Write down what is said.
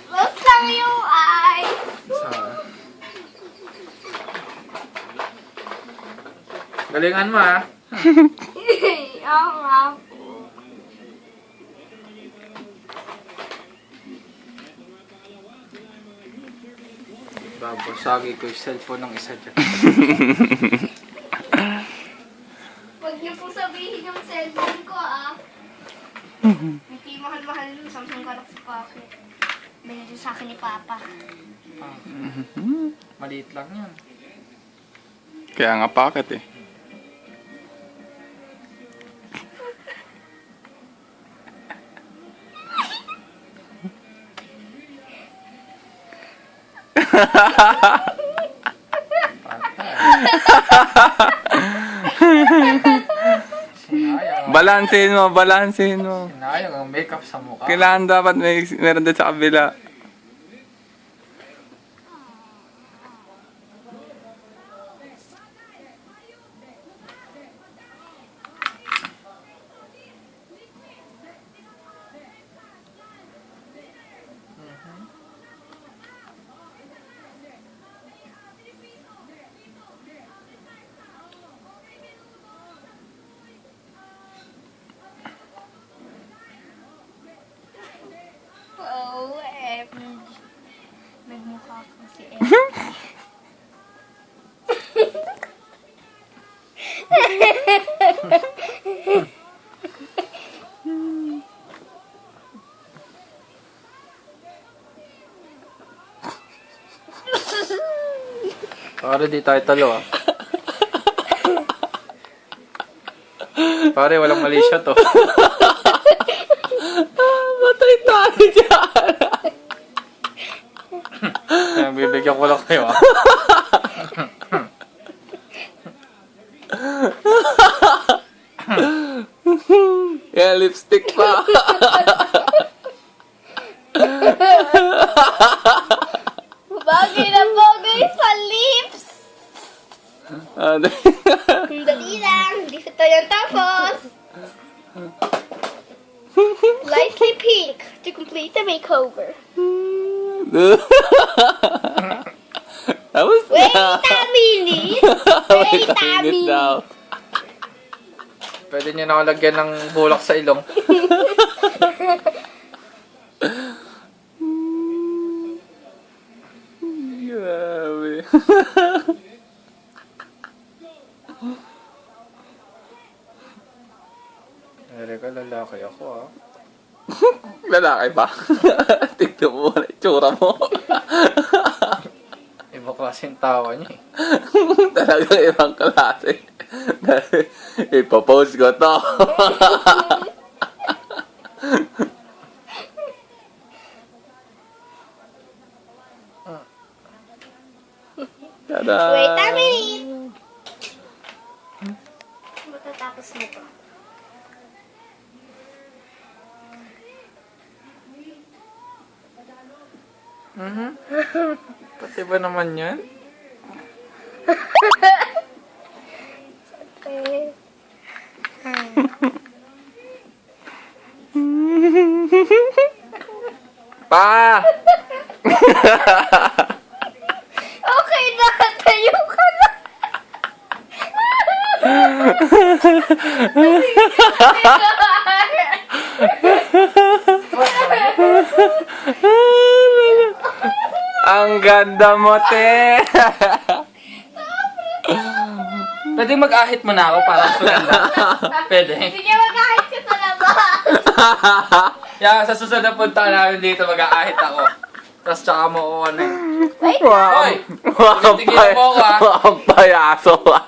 Close lang yung eyes. Galingan mo ah. Oo nga po. Babasagi ko yung cellphone ng isa dyan. Huwag niyo po sabihin yung cellphone ko ah. Hindi mahal-mahal yung Samsung Galaxy Pocket. Binili sa akin ni Papa. Maliit lang yan. Kaya nga packet eh. Sinayang. Balansin mo, balansin mo. Sinayang ang makeup sa mukha. Kailangan dapat meron din sa kabila. Oh, nagmukha ko si Em. Pare, di tayo talo ah. Pare, walang mali siya to. Matay tayo dyan. Kaya bibigyan ko lang kayo ah. Yeah, lipstick pa. Bagay na bagay sa lips! Dali lang, hindi ito yan tapos. Lightly pink to complete the makeover. Tapos Wait a minute! Wait a minute daw. minute! Pwede nyo na ako lagyan ng bulak sa ilong. Grabe. Erika, lalaki ako ah. Lalaki ba? Tignan mo na itsura mo. Iba klase yung tawa niya eh. Talagang ibang klase. Ipopost ko to. Tada! Wait a minute! Matatapos na to. Pati ba naman yan? Okay. Pa! Okay na, tayo ka na. Ang ganda mo, te! Pwede mag-ahit mo na ako para mas maganda. Pwede. Sige, mag-ahit ka sa labas. Kaya sa susunod na punta namin dito, mag-aahit ako. Tapos tsaka mo ano eh. Wait, Hoy! Tigilan mo ako ah. Ang payaso, ah.